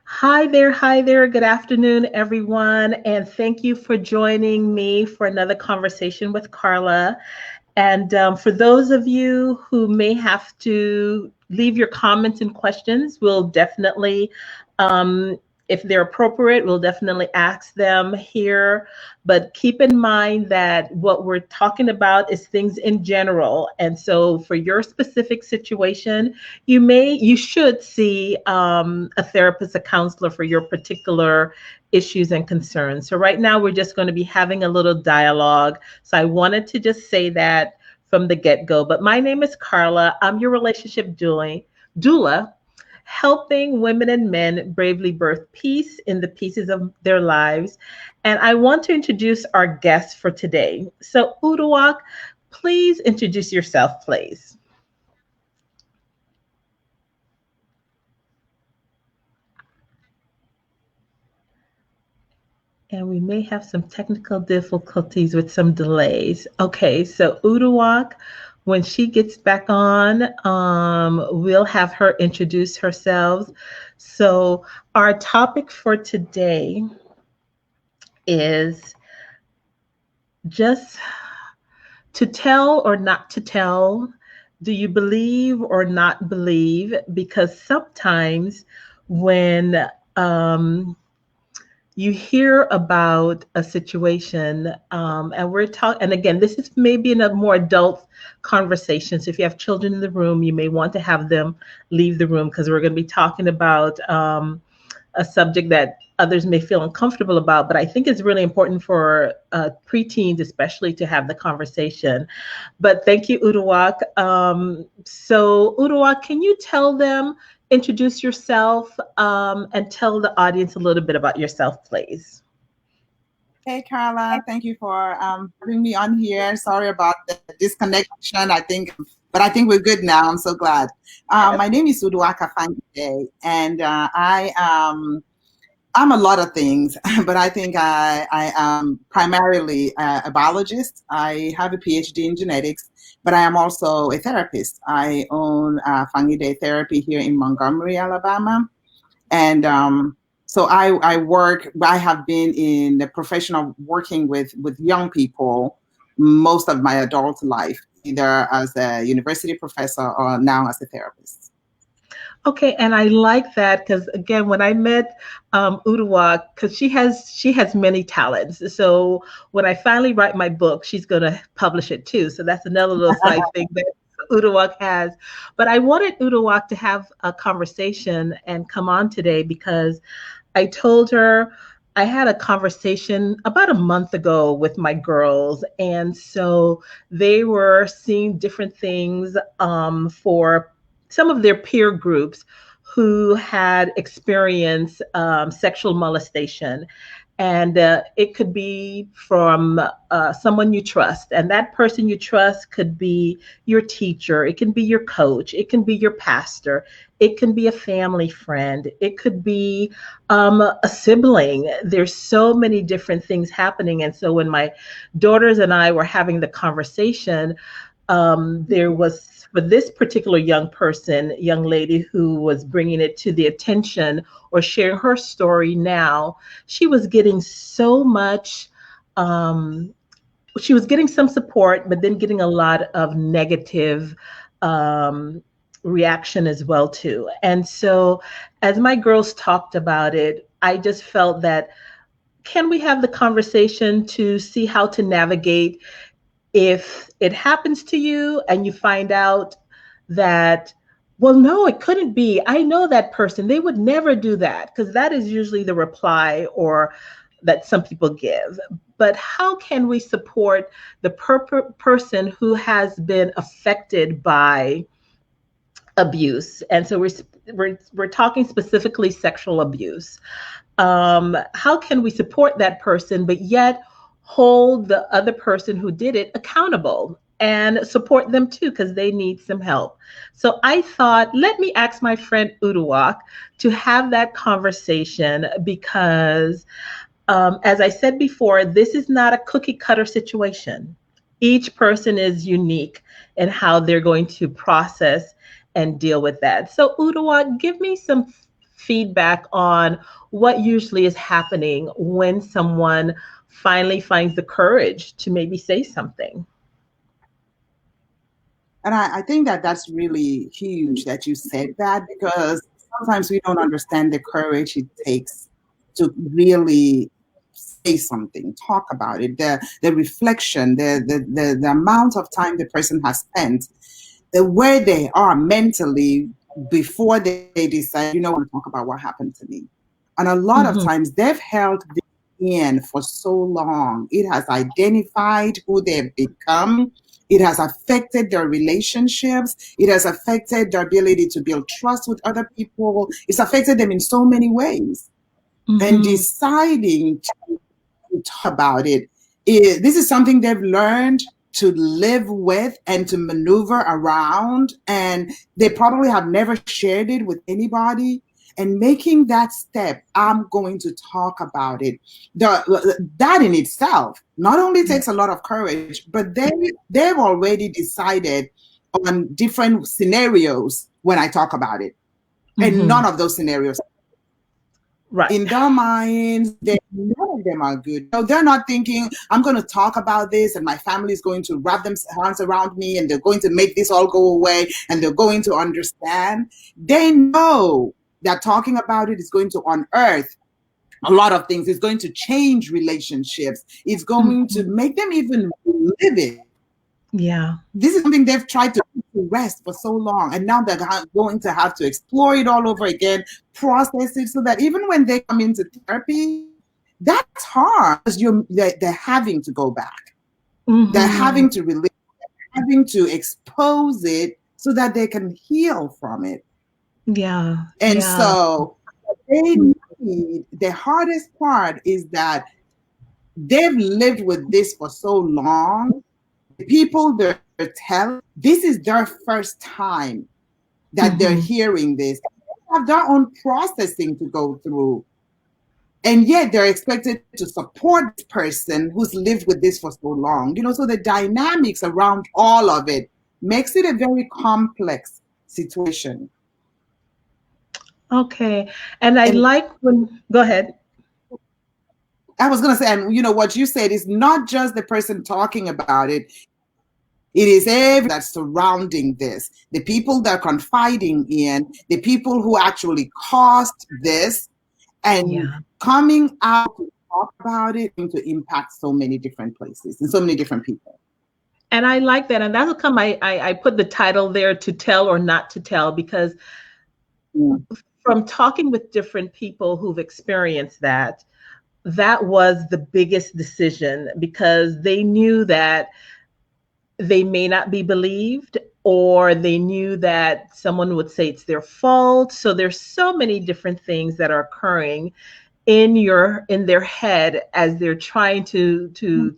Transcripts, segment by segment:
Hi there. Good afternoon, everyone. And thank you for joining me for another conversation with Carla. And for those of you who may have to leave your comments and questions, we'll definitely, um, if they're appropriate, we'll definitely ask them here. But keep in mind that what we're talking about is things in general. And so for your specific situation, you should see a therapist, a counselor for your particular issues and concerns. So right now, we're just going to be having a little dialogue. So I wanted to just say that from the get go. But my name is Carla. I'm your relationship doula, helping women and men bravely birth peace in the pieces of their lives. And I want to introduce our guest for today. So, Uduak, please introduce yourself, please. And we may have some technical difficulties with some delays. Okay, so Uduak, when she gets back on, we'll have her introduce herself. So, our topic for today is just to tell or not to tell. Do you believe or not believe? Because sometimes when you hear about a situation, and we're talking, and again, this is maybe in a more adult conversation. So if you have children in the room, you may want to have them leave the room because we're going to be talking about a subject that others may feel uncomfortable about. But I think it's really important for preteens, especially, to have the conversation. But thank you, Uduak. So, Uduak, can you tell them, introduce yourself, and tell the audience a little bit about yourself, please? Hey, Carla, thank you for having me on here. Sorry about the disconnection. But I think we're good now. I'm so glad. My name is Uduak Afangideh, and I'm a lot of things, but I think I am primarily a biologist. I have a PhD in genetics, but I am also a therapist. I own Afangideh Therapy here in Montgomery, Alabama. And so I have been in the profession of working with young people most of my adult life, either as a university professor or now as a therapist. Okay, and I like that because again, when I met Uduak, because she has many talents. So when I finally write my book, she's going to publish it too. So that's another little side thing that Uduak has. But I wanted Uduak to have a conversation and come on today because I told her I had a conversation about a month ago with my girls, and so they were seeing different things for some of their peer groups who had experienced sexual molestation. And it could be from someone you trust. And that person you trust could be your teacher, it can be your coach, it can be your pastor, it can be a family friend, it could be a sibling. There's so many different things happening. And so when my daughters and I were having the conversation, there was for this particular young lady who was bringing it to the attention or sharing her story now, she was getting so much. Um, she was getting some support, but then getting a lot of negative um, reaction as well too. And so, as my girls talked about it, I just felt that can we have the conversation to see how to navigate if it happens to you and you find out that, well, no, it couldn't be. I know that person. They would never do that, because that is usually the reply or that some people give. But how can we support the person who has been affected by abuse? And so we're talking specifically sexual abuse. How can we support that person, but yet hold the other person who did it accountable and support them too, because they need some help? So I thought, let me ask my friend Uduak to have that conversation because, as I said before, this is not a cookie cutter situation. Each person is unique in how they're going to process and deal with that. So, Uduak, give me some feedback on what usually is happening when someone finally finds the courage to maybe say something. And I think that that's really huge that you said that, because sometimes we don't understand the courage it takes to really say something, talk about it, the reflection, the amount of time the person has spent, the where they are mentally before they decide, I want to talk about what happened to me. And a lot of Mm-hmm. times they've held this in for so long. It has identified who they've become. It has affected their relationships. It has affected their ability to build trust with other people. It's affected them in so many ways. And Mm-hmm. deciding to talk about it, this is something they've learned to live with and to maneuver around. And they probably have never shared it with anybody. And making that step, I'm going to talk about it. That in itself not only takes a lot of courage, but they've already decided on different scenarios when I talk about it. And Mm-hmm. none of those scenarios Right. in their minds, none of them are good. They're not thinking, I'm going to talk about this and my family is going to wrap their arms around me and they're going to make this all go away and they're going to understand. They know that talking about it is going to unearth a lot of things. It's going to change relationships. It's going to Mm-hmm. make them even live it. Yeah. This is something they've tried to rest for so long, and now they're going to have to explore it all over again, process it, so that even when they come into therapy, that's hard because they're having to go back. They're Mm-hmm. having to release, having to expose it so that they can heal from it. Yeah. And Yeah. so they need, the hardest part is that they've lived with this for so long. The people they're telling, this is their first time that they're Mm-hmm. hearing this. They have their own processing to go through. And yet they're expected to support this person who's lived with this for so long. So the dynamics around all of it makes it a very complex situation. Okay. And I And like when, go ahead. I was going to say, and what you said is not just the person talking about it, it is everything that's surrounding this, the people they're confiding in, the people who actually caused this, and Yeah. coming out to talk about it and to impact so many different places and so many different people. And I like that. And that'll come, I put the title there, to tell or not to tell, because Mm. from talking with different people who've experienced that, that was the biggest decision, because they knew that they may not be believed, or they knew that someone would say it's their fault. So there's so many different things that are occurring in their head as they're trying to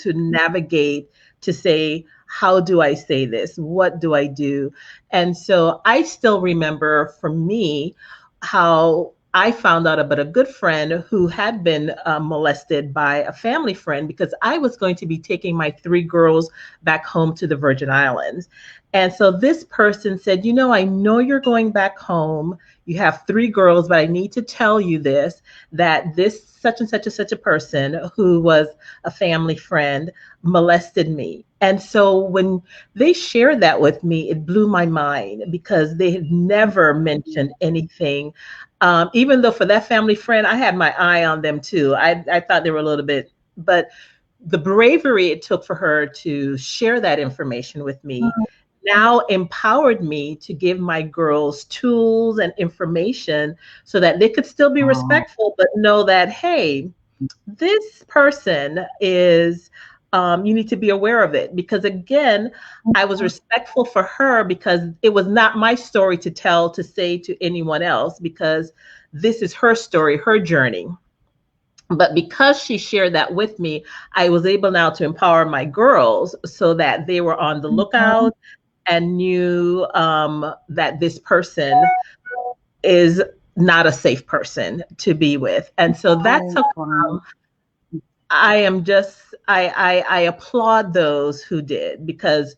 navigate, to say, how do I say this, what do I do? And so I still remember, for me, how I found out about a good friend who had been molested by a family friend, because I was going to be taking my three girls back home to the Virgin Islands. And so this person said, I know you're going back home. You have three girls, but I need to tell you this, that this such and such and such a person who was a family friend molested me. And so when they shared that with me, it blew my mind, because they had never mentioned anything. Even though for that family friend, I had my eye on them too. I thought they were a little bit, but the bravery it took for her to share that information with me now empowered me to give my girls tools and information, so that they could still be Oh, respectful, but know that, hey, this person is, you need to be aware of it. Because again, I was respectful for her, because it was not my story to tell, to say to anyone else, because this is her story, her journey. But because she shared that with me, I was able now to empower my girls, so that they were on the lookout and knew that this person is not a safe person to be with. And so that right, took, right. I am just, I applaud those who did, because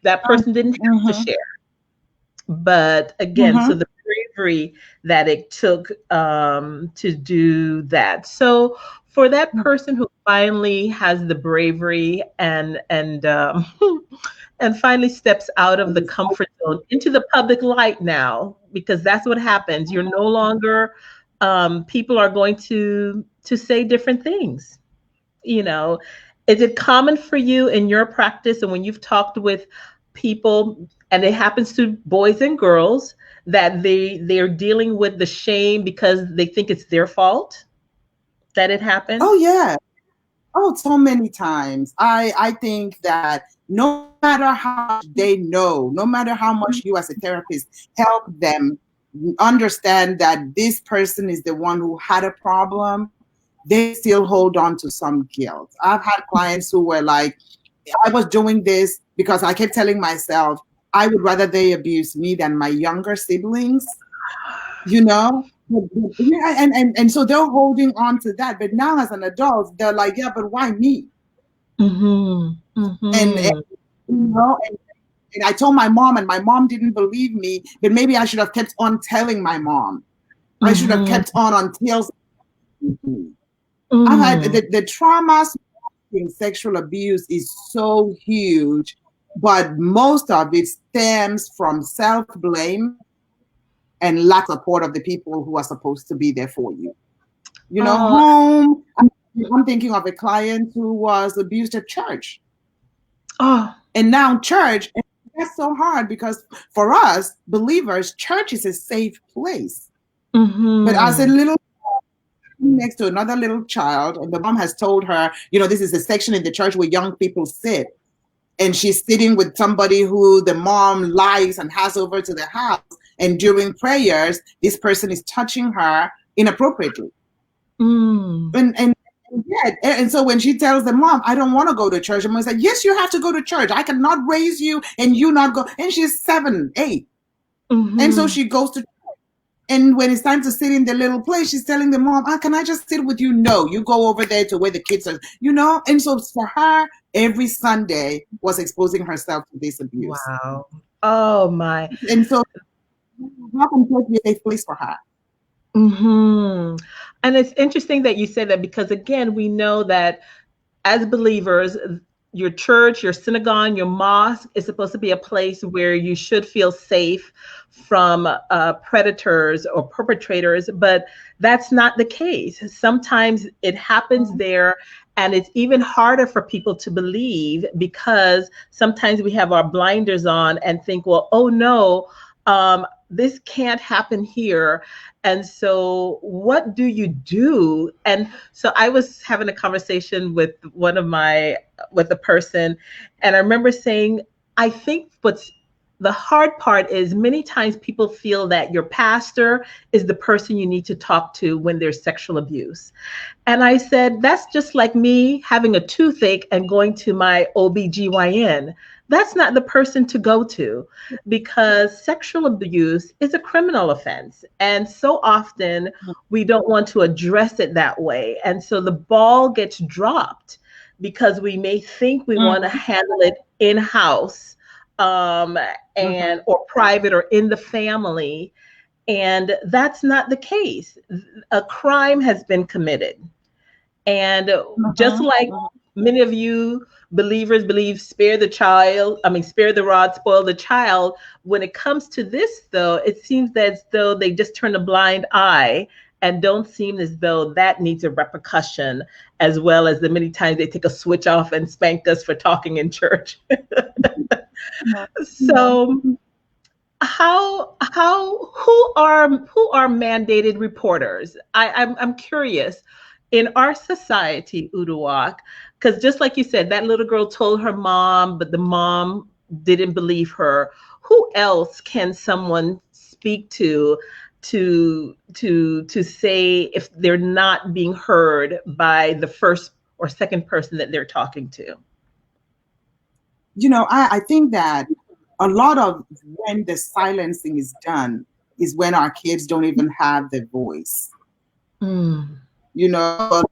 that person didn't have to Mm-hmm, share. But again, so mm-hmm. the bravery that it took to do that. So for that person who finally has the bravery and and finally steps out of the comfort zone into the public light now, because that's what happens. You're no longer people are going to say different things. You know, is it common for you in your practice and when you've talked with people, and it happens to boys and girls, that they're dealing with the shame because they think it's their fault that it happened? Oh yeah. Oh, so many times. I think that no matter how much they know, no matter how much you as a therapist help them understand that this person is the one who had a problem, they still hold on to some guilt. I've had clients who were like, I was doing this because I kept telling myself I would rather they abuse me than my younger siblings, you know? Yeah, and so they're holding on to that. But now as an adult, they're like, yeah, but why me? Mm-hmm. And Mm-hmm. you know, and I told my mom, and my mom didn't believe me, but maybe I should have kept on telling my mom. I should have Mm-hmm. kept on until me. I've had Mm. the trauma in sexual abuse is so huge, but most of it stems from self-blame and lack of support of the people who are supposed to be there for you. You know, Oh. home. I'm thinking of a client who was abused at church. Oh. And now church, and that's so hard because for us believers, church is a safe place. But as a Mm-hmm. little next to another little child, and the mom has told her, you know, this is a section in the church where young people sit. And she's sitting with somebody who the mom likes and has over to the house. And during prayers, this person is touching her inappropriately. Mm. And yeah, and so when she tells the mom, I don't want to go to church, the mom's like, yes, you have to go to church. I cannot raise you and you not go. And she's 7, 8. And so Mm-hmm. she goes to, and when it's time to sit in the little place, she's telling the mom, can I just sit with you? No, you go over there to where the kids are, you know? And so for her, every Sunday was exposing herself to this abuse. Wow. Oh my. And so how can church be a safe place for her? Mm-hmm. And it's interesting that you say that because again, we know that as believers, your church, your synagogue, your mosque is supposed to be a place where you should feel safe from predators or perpetrators, but that's not the case. Sometimes it happens there, and it's even harder for people to believe because sometimes we have our blinders on and think, well, oh no, this can't happen here. And so, what do you do? And so, I was having a conversation with with a person, and I remember saying, I think what's the hard part is many times people feel that your pastor is the person you need to talk to when there's sexual abuse. And I said, that's just like me having a toothache and going to my OBGYN. That's not the person to go to because sexual abuse is a criminal offense. And so often we don't want to address it that way. And so the ball gets dropped because we may think we want to handle it in house um, and or private or in the family. And that's not the case. A crime has been committed. And just like many of you believers believe, spare the child, I mean, spare the rod, spoil the child. When it comes to this, though, it seems as though they just turn a blind eye and don't seem as though that needs a repercussion, as well as the many times they take a switch off and spank us for talking in church. So, who are mandated reporters? I'm curious. In our society, Uduak, because just like you said, that little girl told her mom, but the mom didn't believe her. Who else can someone speak to say if they're not being heard by the first or second person that they're talking to? You know, I think that a lot of when the silencing is done is when our kids don't even have the voice. Mm. You know,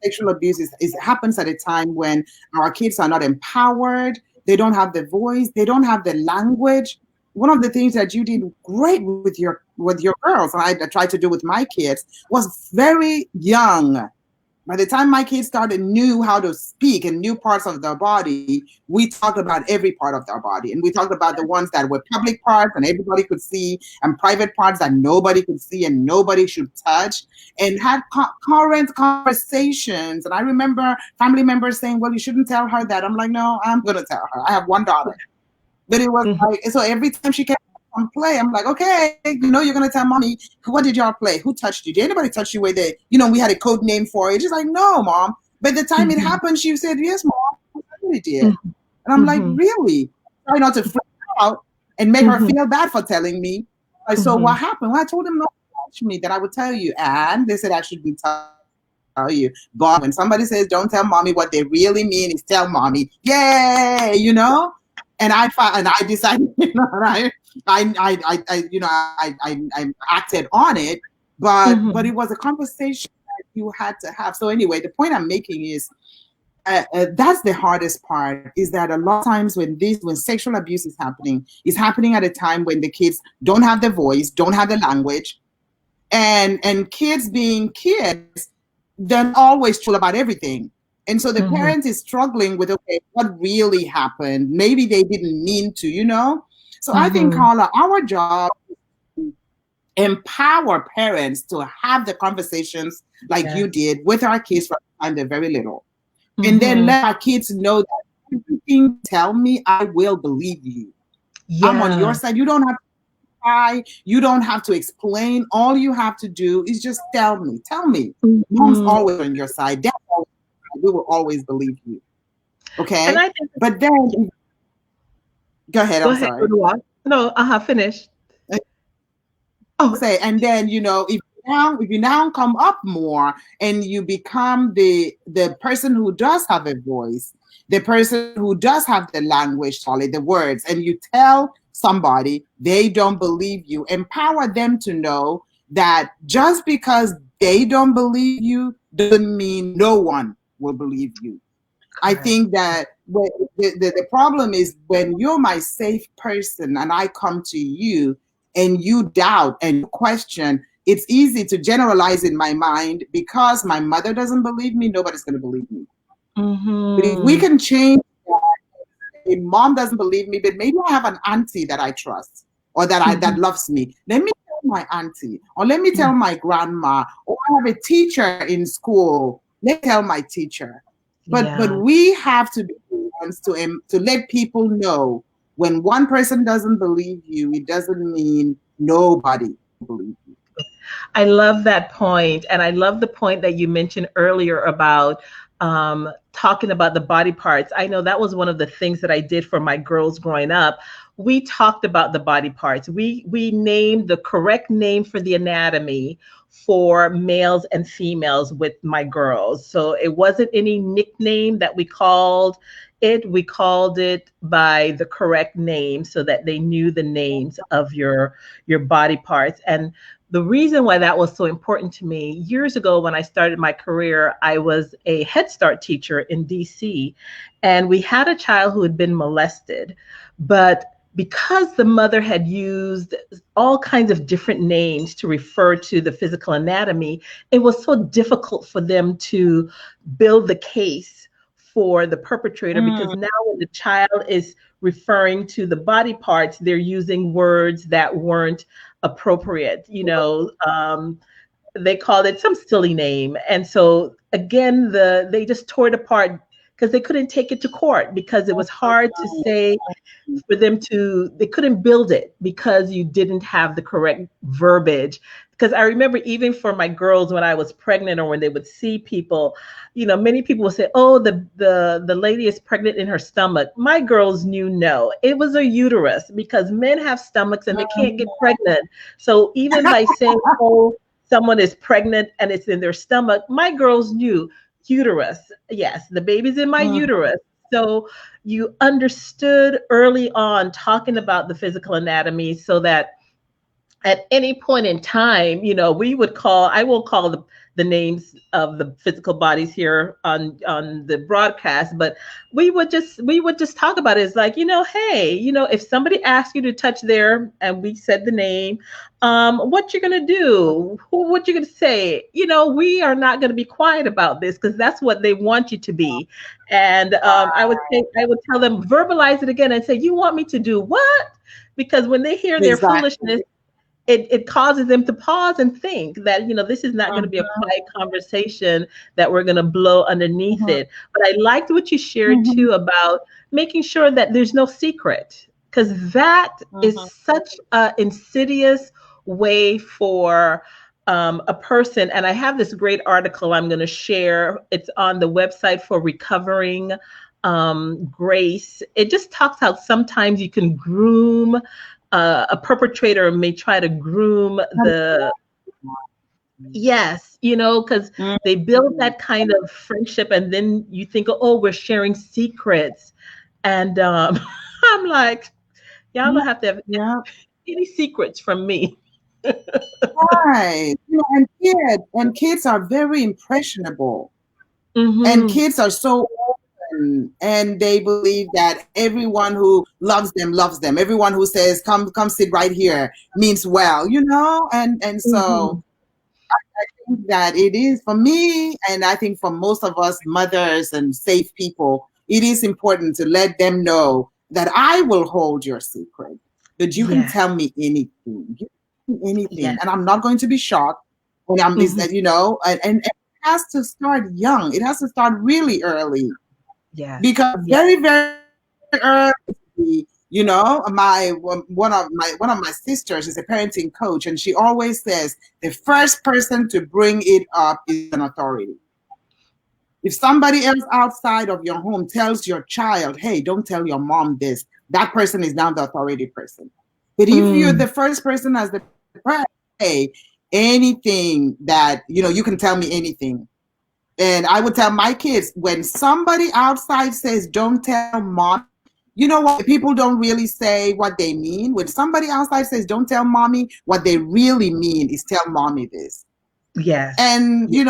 sexual abuse is happens at a time when our kids are not empowered, they don't have the voice, they don't have the language. One of the things that you did great with your with your girls, and I try to do with my kids, was very young. By the time my kids started knew how to speak and knew parts of their body, we talked about every part of their body. And we talked about the ones that were public parts and everybody could see, and private parts that nobody could see and nobody should touch, and had current conversations. And I remember family members saying, well, you shouldn't tell her that. I'm like, no, I'm going to tell her. I have one daughter. But it was like, so every time she came on play, I'm like, okay, you're going to tell mommy, what did y'all play? Who touched you? Did anybody touch you where they, we had a code name for it? She's like, no, mom. But the time it happened, she said, yes, mom, somebody did. And I'm like, really? Try not to freak out and make her feel bad for telling me. So what happened? Well, I told them not to touch me, that I would tell you. And they said I should be tell you. But when somebody says don't tell mommy, what they really mean is tell mommy. Yay, And I decided, I acted on it, but it was a conversation that you had to have. So anyway, the point I'm making is that's the hardest part, is that a lot of times when sexual abuse is happening at a time when the kids don't have the voice, don't have the language, and kids being kids, they're not always true about everything. And so the parent is struggling with, okay, what really happened? Maybe they didn't mean to, So I think, Carla, our job is to empower parents to have the conversations like you did with our kids from the time they're very little. And then let our kids know that everything you tell me, I will believe you. Yeah. I'm on your side. You don't have to cry. You don't have to explain. All you have to do is just tell me. Tell me. Mom's always on your side. Dad's always on your side. We will always believe you. Okay? And but then, go ahead. I'm sorry. No, finish. Say, and then, if you now come up more and you become the person who does have a voice, the person who does have the language, the words, and you tell somebody they don't believe you, empower them to know that just because they don't believe you doesn't mean no one will believe you. Correct. I think that the problem is when you're my safe person and I come to you and you doubt and question, it's easy to generalize in my mind, because my mother doesn't believe me, nobody's going to believe me. But if we can change that, mom doesn't believe me, but maybe I have an auntie that I trust, or that loves me. Let me tell my auntie, or let me tell my grandma, or I have a teacher in school. Let me tell my teacher. But we have to be the ones to let people know, when one person doesn't believe you, it doesn't mean nobody believes you. I love that point. And I love the point that you mentioned earlier about talking about the body parts. I know that was one of the things that I did for my girls growing up. We talked about the body parts. We named the correct name for the anatomy for males and females with my girls. So it wasn't any nickname that we called it. We called it by the correct name so that they knew the names of your body parts. And the reason why that was so important to me, years ago when I started my career, I was a Head Start teacher in DC, and we had a child who had been molested, but because the mother had used all kinds of different names to refer to the physical anatomy, it was so difficult for them to build the case for the perpetrator, because now when the child is referring to the body parts, they're using words that weren't appropriate. They called it some silly name. And so again, they just tore it apart because they couldn't take it to court, because it was hard to say for them they couldn't build it because you didn't have the correct verbiage. Because I remember even for my girls, when I was pregnant or when they would see people, many people would say, oh, the lady is pregnant in her stomach. My girls knew no, it was a uterus, because men have stomachs and they can't get pregnant. So even by saying, oh, someone is pregnant and it's in their stomach, my girls knew uterus. Yes, the baby's in my uterus. So you understood early on talking about the physical anatomy, so that at any point in time, we would I won't call the names of the physical bodies here on the broadcast, but we would just talk about it. It's like, hey, if somebody asks you to touch their, and we said the name, what you're gonna do, what you're gonna say, we are not gonna be quiet about this because that's what they want you to be. And I would tell them, verbalize it again and say, you want me to do what? Because when they hear their Exactly. foolishness, it causes them to pause and think that this is not going to be a Mhm, quiet conversation that we're going to blow underneath mhm, it. But I liked what you shared mhm, too about making sure that there's no secret, because that is mhm. such a insidious way for a person. And I have this great article I'm going to share. It's on the website for recovering grace. It just talks how sometimes you can groom, a perpetrator may try to groom the, yes, because they build Mhm. that kind of friendship, and then you think, oh, we're sharing secrets. And I'm like, y'all don't have to have Yeah, any secrets from me. right. And kids are very impressionable. And Hmm. kids are so open, and they believe that everyone who loves them. Everyone who says, come sit right here means well, and so Hmm. that it is for me, and I think for most of us mothers and safe people, it is important to let them know that I will hold your secret, that you can Yes, tell me anything. You can tell me anything, yes. and I'm not going to be shocked. And I'm is Hmm. that and it has to start young. It has to start really early, Yes, because yes. very very early, one of my sisters is a parenting coach, and she always says the first person to bring it up is an authority. If somebody else outside of your home tells your child, hey, don't tell your mom this, that person is now the authority person. But if you're Mm, the first person as the parent, hey, anything that you can tell me anything. And I would tell my kids, when somebody outside says, don't tell mommy, you know what? People don't really say what they mean. When somebody outside says, don't tell mommy, what they really mean is tell mommy this. yes. And, Ye-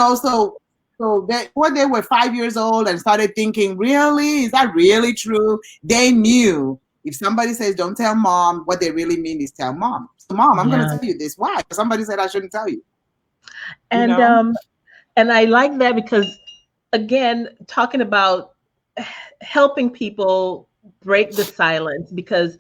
when they were 5 years old and started thinking, really? Is that really true? They knew if somebody says, don't tell mom, what they really mean is tell mom. So, mom, I'm going to Yeah. tell you this. Why? Because somebody said I shouldn't tell you, you And know? um and I like that because, again, talking about helping people break the silence, because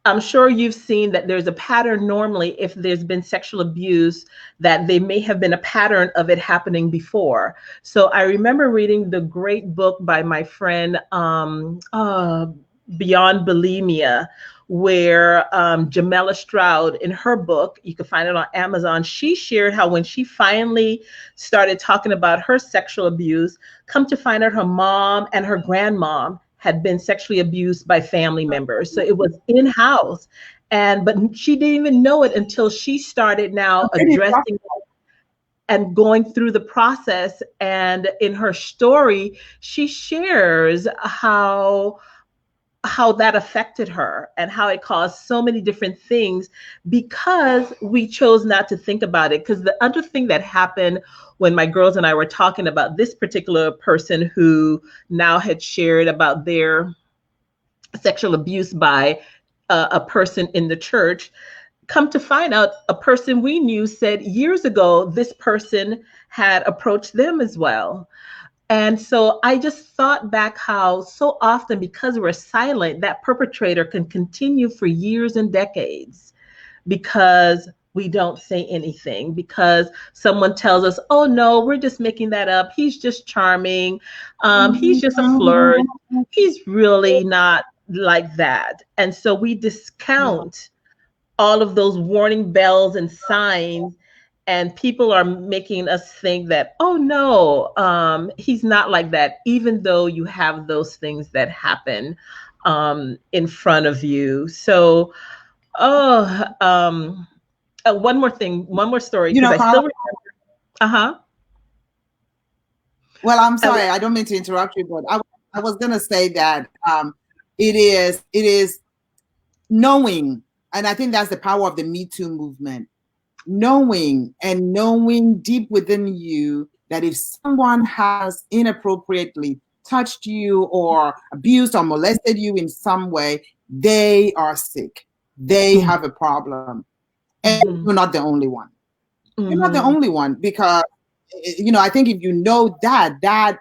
I'm sure you've seen that there's a pattern normally if there's been sexual abuse, that they may have been a pattern of it happening before. So I remember reading the great book by my friend, Beyond Bulimia, where Jamela Stroud, in her book, you can find it on Amazon, she shared how when she finally started talking about her sexual abuse, come to find out her mom and her grandmom had been sexually abused by family members. So it was in house. But she didn't even know it until she started now addressing and going through the process. And in her story, she shares how that affected her and how it caused so many different things because we chose not to think about it. Because the other thing that happened when my girls and I were talking about this particular person who now had shared about their sexual abuse by a person in the church, come to find out, a person we knew said years ago this person had approached them as well. And so I just thought back how so often, because we're silent, that perpetrator can continue for years and decades because we don't say anything, because someone tells us, oh no, we're just making that up. He's just charming. He's just a flirt. He's really not like that. And so we discount all of those warning bells and signs, and people are making us think that, oh no, he's not like that, even though you have those things that happen in front of you. So, oh, one more thing, one more story, because I Carla. still remember. Uh-huh. Well, I'm I, sorry, I don't mean to interrupt you, but I was gonna say that it is knowing. And I think that's the power of the Me Too movement. Knowing deep within you that if someone has inappropriately touched you or abused or molested you in some way, they are sick. They have a problem. And you're not the only one. You're not the only one, because, I think if you know that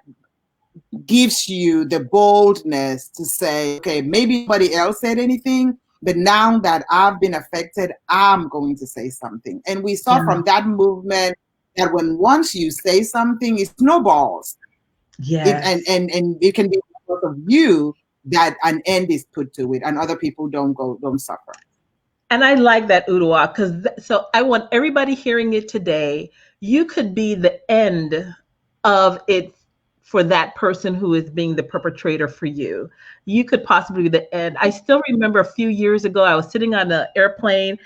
gives you the boldness to say, okay, maybe nobody else said anything, but now that I've been affected, I'm going to say something. And we saw from that movement that once you say something, it snowballs. Yes. And it can be because of you that an end is put to it and other people don't suffer. And I like that, Uduak, because so I want everybody hearing it today. You could be the end of it for that person who is being the perpetrator for you. You could possibly be the end. I still remember a few years ago, I was sitting on an airplane,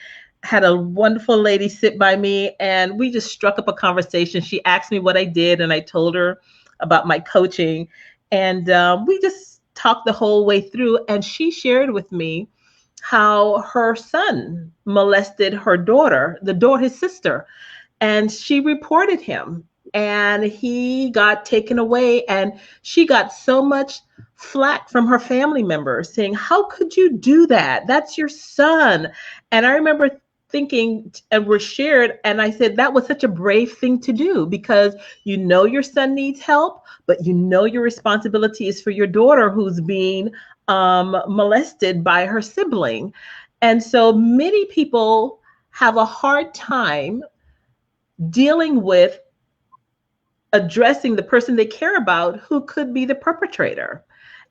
had a wonderful lady sit by me, and we just struck up a conversation. She asked me what I did, and I told her about my coaching. And we just talked the whole way through. And she shared with me how her son molested her daughter, his sister, and she reported him, and he got taken away, and she got so much flack from her family members saying, how could you do that? That's your son. And I remember thinking, and we're shared, and I said that was such a brave thing to do, because your son needs help, but your responsibility is for your daughter who's being molested by her sibling. And so many people have a hard time dealing with addressing the person they care about who could be the perpetrator.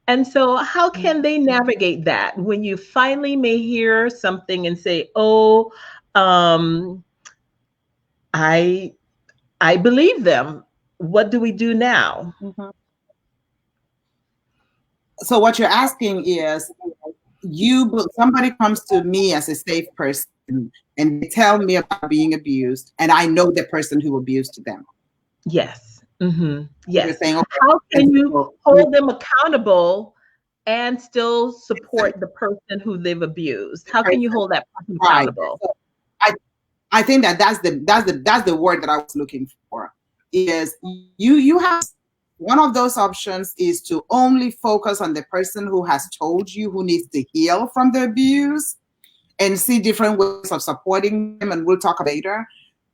And so, how can they navigate that when you finally may hear something and say, "Oh, um, I believe them. What do we do now?" Mm-hmm. So what you're asking is, somebody comes to me as a safe person and they tell me about being abused, and I know the person who abused them. Yes. Yes. You're saying, okay, how can you hold them accountable and still support the person who they've abused? How can you hold that person accountable? So I think that's the word that I was looking for. Is you have one of those options is to only focus on the person who has told you who needs to heal from the abuse and see different ways of supporting them, and we'll talk later.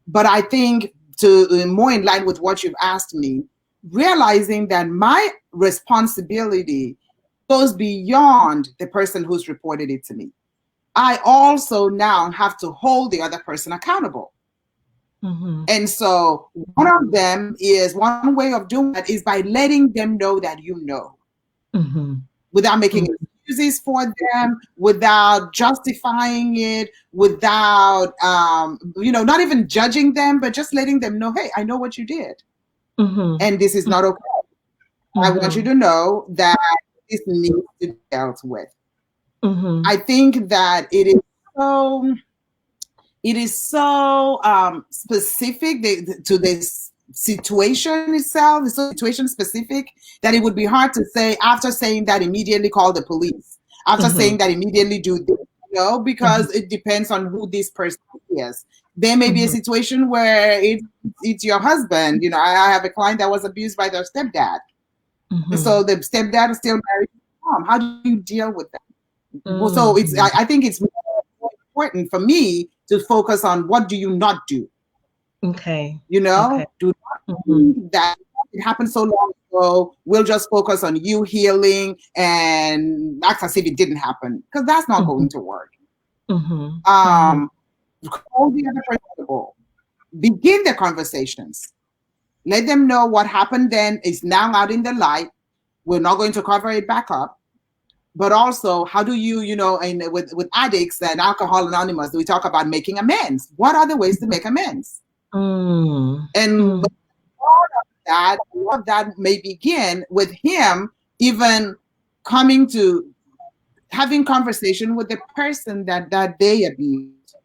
But I think, to more in line with what you've asked me, realizing that my responsibility goes beyond the person who's reported it to me. I also now have to hold the other person accountable. And so one way of doing that is by letting them know that without making excuses for them, without justifying it, without not even judging them, but just letting them know, hey, I know what you did, and this is not okay. I want you to know that this needs to be dealt with. I think that it is so specific to this situation itself. It's so situation specific that it would be hard to say, after saying that, immediately call the police. After saying that, immediately do this, because it depends on who this person is. There may be a situation where it's your husband. I have a client that was abused by their stepdad. So the stepdad is still married to the mom. How do you deal with that? So I think it's more important for me to focus on, what do you not do? Okay. Do not think that it happened so long ago. We'll just focus on you healing and act as if it didn't happen, because that's not going to work. Hold the other person accountable. Begin the conversations. Let them know what happened then is now out in the light. We're not going to cover it back up. But also, how do you, and with addicts and Alcohol Anonymous, we talk about making amends. What are the ways to make amends? And all of that may begin with him even coming to having conversation with the person that they abused.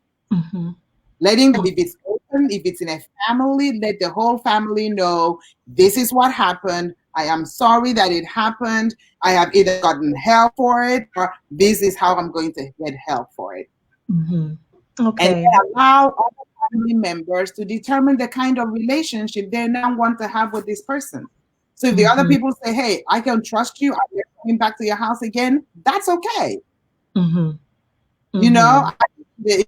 Letting them, if it's open, if it's in a family, let the whole family know, this is what happened. I am sorry that it happened. I have either gotten help for it, or this is how I'm going to get help for it. Mhm. And Okay. they allow other family members to determine the kind of relationship they now want to have with this person. So if the other Mhm. people say, hey, I can trust you, I'm coming back to your house again, that's okay. Mhm. You know, Mhm. the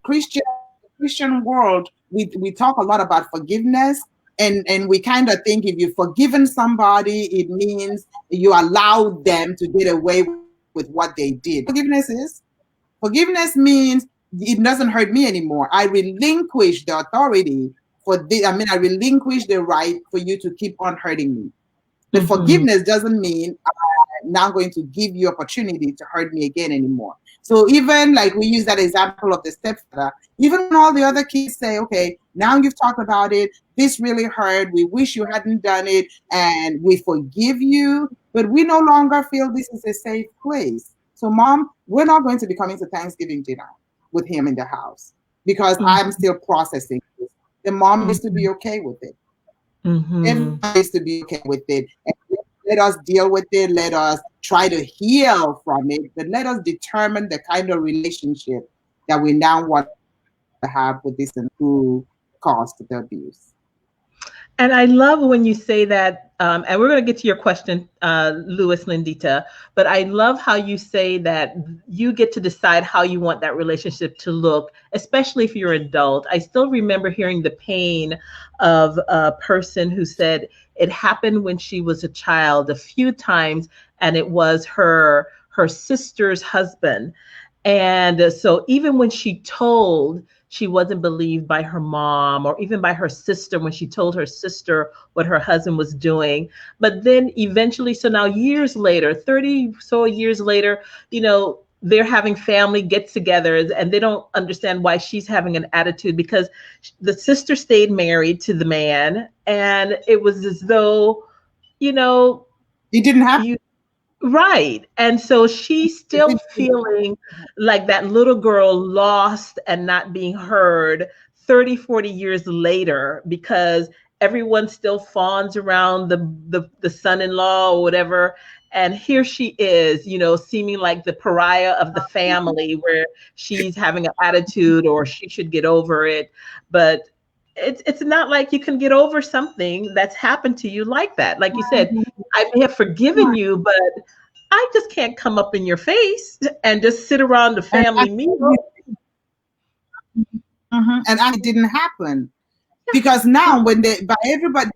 Christian world, we talk a lot about forgiveness, and we kind of think if you've forgiven somebody, it means you allow them to get away with what they did. Forgiveness means it doesn't hurt me anymore. I relinquish the authority for the, I mean, I relinquish the right for you to keep on hurting me. But Mhm. forgiveness doesn't mean I'm now going to give you opportunity to hurt me again anymore. So even like we use that example of the stepfather, even when all the other kids say, okay, now you've talked about it, this really hurt, we wish you hadn't done it, and we forgive you, but we no longer feel this is a safe place. So mom, we're not going to be coming to Thanksgiving dinner with him in the house because I'm Mhm. still processing this. The mom needs to be Mhm. okay with it. Mhm. Everybody needs to be okay with it. And let us deal with it. Let us try to heal from it, but let us determine the kind of relationship that we now want to have with this person who caused the abuse. And I love when you say that, and we're going to get to your question, Louis Lindita, but I love how you say that you get to decide how you want that relationship to look, especially if you're an adult. I still remember hearing the pain of a person who said it happened when she was a child a few times, and it was her sister's husband. And so even when she told, she wasn't believed by her mom or even by her sister when she told her sister what her husband was doing. But then eventually, so now years later, 30 so years later, they're having family get togethers and they don't understand why she's having an attitude because the sister stayed married to the man. And it was as though, you know, It didn't happen. you right. And so she's still feeling like that little girl lost and not being heard 30, 40 years later because everyone still fawns around the son-in-law or whatever. And here she is, seeming like the pariah of the family where she's having an attitude or she should get over it. But it's not like you can get over something that's happened to you like that. Like you said, I may have forgiven you, but I just can't come up in your face and just sit around the And family meal. actually didn't happen. Because now when the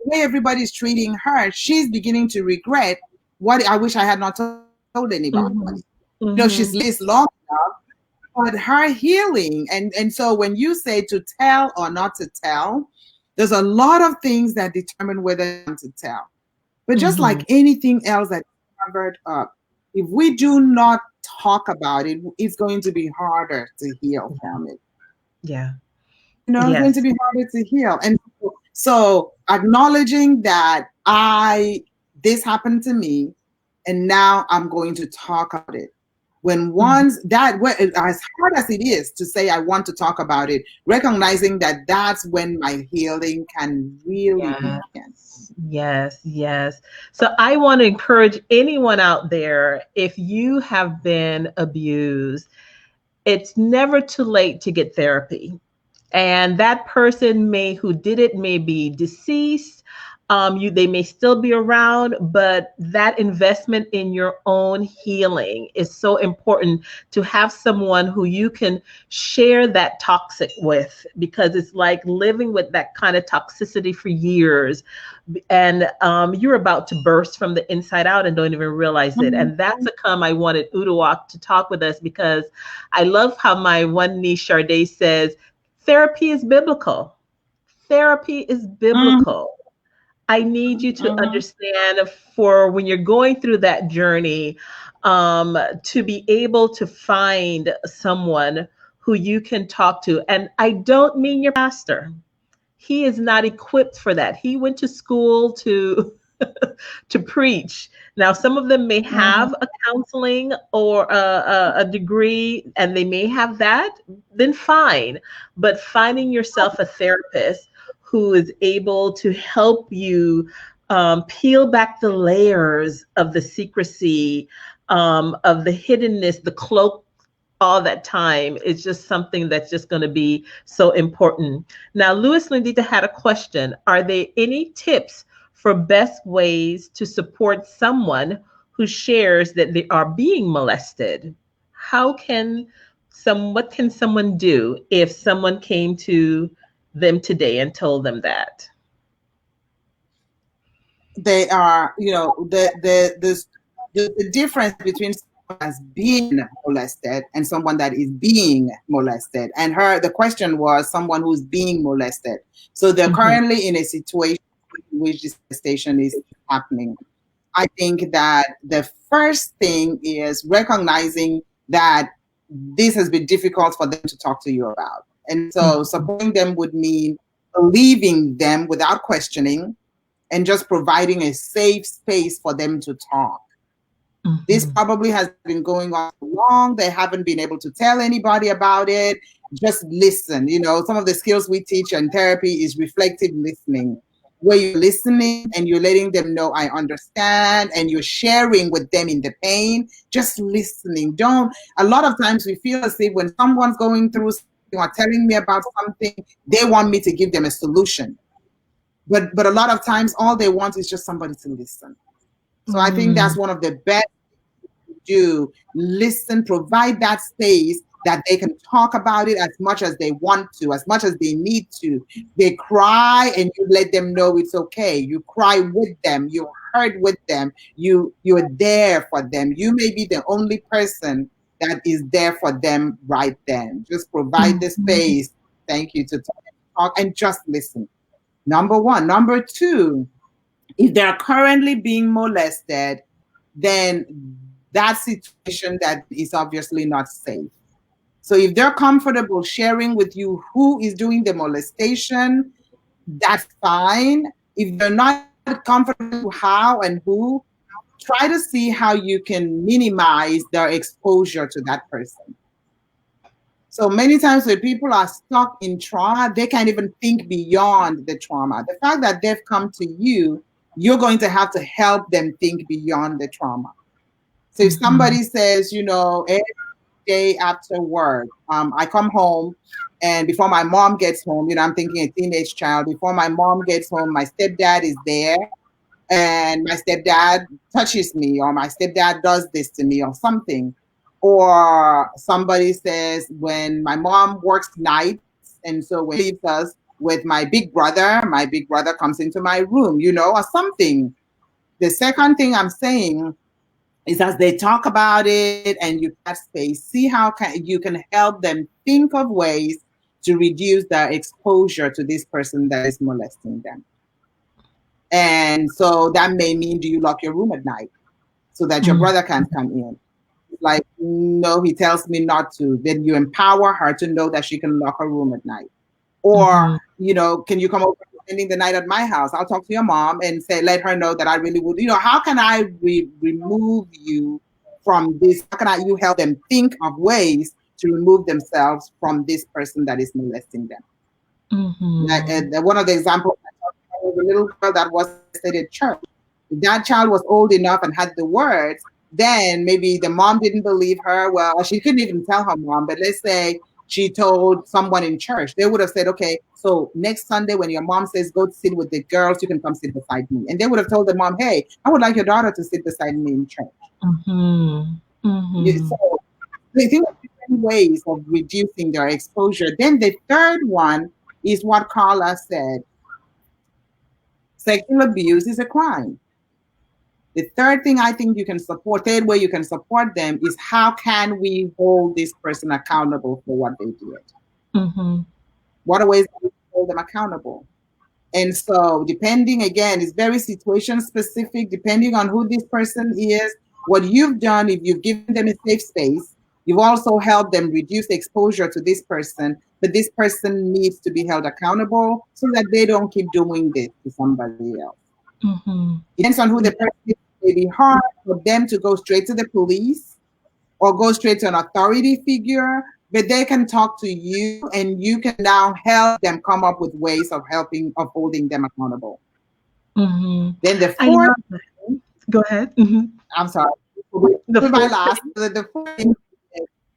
way everybody's treating her, she's beginning to regret what I wish I had not told anybody. Mm-hmm. She's lived Mm-hmm. this long enough, but her healing, and so when you say to tell or not to tell, there's a lot of things that determine whether you want to tell. But just Mm-hmm. like anything else that's covered up, if we do not talk about it, it's going to be harder to heal from it. Yeah. It's going to Yes. be harder to heal. And so acknowledging that this happened to me, and now I'm going to talk about it. When Mm-hmm. as hard as it is to say I want to talk about it, recognizing that that's when my healing can really begin. Yes. Yes. Yes. So I want to encourage anyone out there, if you have been abused, it's never too late to get therapy. And that person who did it may be deceased. They may still be around, but that investment in your own healing is so important, to have someone who you can share that toxic with, because it's like living with that kind of toxicity for years, and you're about to burst from the inside out and don't even realize it. Mhm. And that's a come I wanted Uduak to talk with us, because I love how my one niece Sade says, therapy is biblical. Therapy is Mhm. biblical. I need you to Mhm. understand, for when you're going through that journey, to be able to find someone who you can talk to. And I don't mean your pastor. He is not equipped for that. He went to school to to preach. Now, some of them may Mhm. have a counseling or a degree, and they may have that, then fine. But finding yourself a therapist who is able to help you peel back the layers of the secrecy, of the hiddenness, the cloak all that time is just something that's just going to be so important. Now, Louis Lindita had a question. Are there any tips for best ways to support someone who shares that they are being molested? How can what can someone do if someone came to them today and told them that? They are, the difference between someone as being molested and someone that is being molested. And the question was someone who's being molested. So they're Mm-hmm. currently in a situation in which this molestation is happening. I think that the first thing is recognizing that this has been difficult for them to talk to you about. And so supporting them would mean believing them without questioning and just providing a safe space for them to talk. This Mm-hmm. probably has been going on so long, they haven't been able to tell anybody about it. Just listen. Some of the skills we teach in therapy is reflective listening, where you're listening and you're letting them know, I understand, and you're sharing with them in the pain. Just listening. A lot of times we feel as if when someone's going through something or telling me about something, they want me to give them a solution. But a lot of times all they want is just somebody to listen. So I think that's one of the best do. Listen, provide that space that they can talk about it as much as they want to, as much as they need to. They cry and you let them know it's okay. You cry with them, you hurt with them, you're there for them. You may be the only person that is there for them right then. Just provide the space, thank you, to talk and just listen. Number one. Number two, if they're currently being molested, then that situation that is obviously not safe. So if they're comfortable sharing with you who is doing the molestation, that's fine. If they're not comfortable how and who, try to see how you can minimize their exposure to that person. So many times when people are stuck in trauma, they can't even think beyond the trauma. The fact that they've come to you, you're going to have to help them think beyond the trauma. So if somebody says, every day after work, I come home and before my mom gets home, I'm thinking a teenage child, before my mom gets home, my stepdad is there and my stepdad touches me or my stepdad does this to me or something. Or somebody says when my mom works nights and so when she leaves us with my big brother comes into my room, or something. The second thing I'm saying is as they talk about it and you have space, see how you can help them think of ways to reduce their exposure to this person that is molesting them. And so that may mean, do you lock your room at night so that your brother can't come in? Like, no, he tells me not to. Then you empower her to know that she can lock her room at night. Or, can you come over spending the night at my house? I'll talk to your mom and say, let her know that I really would. How can I remove you from this? How can you help them think of ways to remove themselves from this person that is molesting them? One of the examples was a little girl that was molested at church. If that child was old enough and had the words, then maybe the mom didn't believe her. Well, she couldn't even tell her mom, but let's say she told someone in church. They would have said, okay, so next Sunday when your mom says, go sit with the girls, you can come sit beside me. And they would have told the mom, hey, I would like your daughter to sit beside me in church. So they think of different ways of reducing their exposure. Then the third one is what Carla said. Sexual abuse is a crime. The third thing I think third way you can support them is how can we hold this person accountable for what they did? What are ways that we hold them accountable? And so depending, again, it's very situation specific, depending on who this person is, what you've done, if you've given them a safe space, you've also helped them reduce exposure to this person, but this person needs to be held accountable so that they don't keep doing this to somebody else. It depends on who the person is. It may be hard for them to go straight to the police or go straight to an authority figure, but they can talk to you and you can now help them come up with ways of holding them accountable. Then the fourth, go ahead. I'm sorry, my last, the fourth thing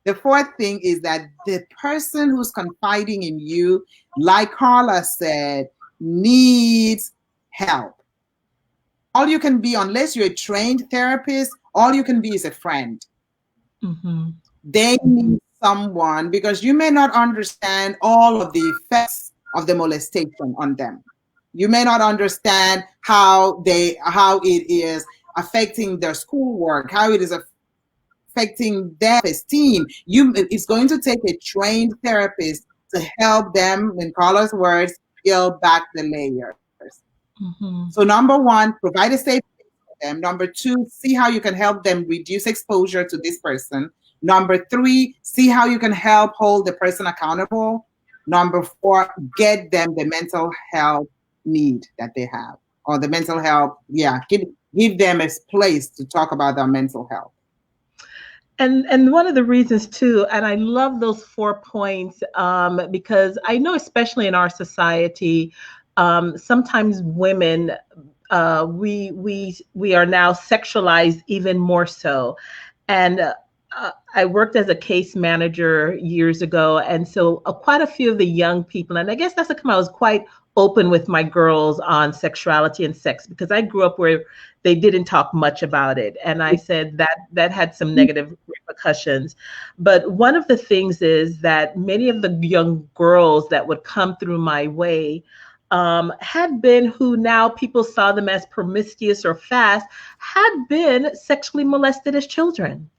The fourth thing is that the person who's confiding in you, like Carla said, needs help. All you can be, unless you're a trained therapist, all you can be is a friend. Mm-hmm. They need someone, because you may not understand all of the effects of the molestation on them. You may not understand how it is affecting their schoolwork, how it is affecting their esteem. It's going to take a trained therapist to help them, in Carla's words, peel back the layers. So Mm-hmm. number one, provide a safe space for them. Number two, see how you can help them reduce exposure to this person. Number three, see how you can help hold the person accountable. Number four, get them the mental health need that they have, or the mental health. Yeah, give them a place to talk about their mental health. And one of the reasons too, and I love those 4 points, because I know, especially in our society, sometimes women, we are now sexualized even more so. And I worked as a case manager years ago, and so quite a few of the young people, and I guess that's because I was quite open with my girls on sexuality and sex, because I grew up where they didn't talk much about it, and I said that that had some negative repercussions. But one of the things is that many of the young girls that would come through my way, had been, who now people saw them as promiscuous or fast, had been sexually molested as children.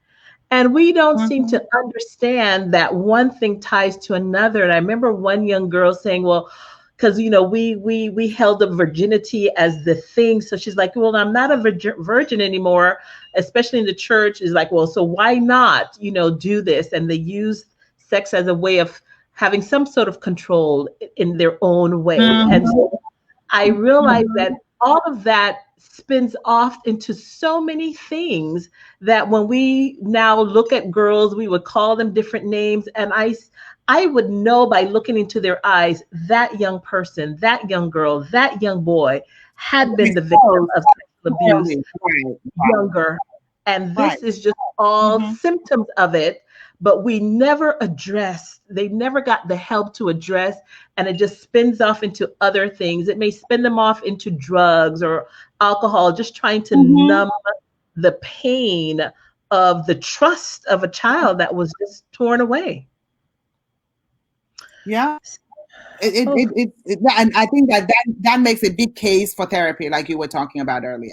And we don't seem Mhm. to understand that one thing ties to another. And I remember one young girl saying, well, because we held up virginity as the thing. So she's like, well, I'm not a virgin anymore, especially in the church. Is like, well, so why not, do this? And they use sex as a way of having some sort of control in their own way. And Mhm. so I realized that all of that spins off into so many things, that when we now look at girls, we would call them different names. And I would know by looking into their eyes, that young person, that young girl, that young boy had been the victim Exposed of sexual abuse clearly. Right, right, younger. And right. this is just all Mhm. symptoms of it. But we never address, they never got the help to address, and it just spins off into other things. It may spin them off into drugs or alcohol, just trying to Mhm. numb the pain of the trust of a child that was just torn away. Yeah. Oh, And I think that makes a big case for therapy, like you were talking about earlier.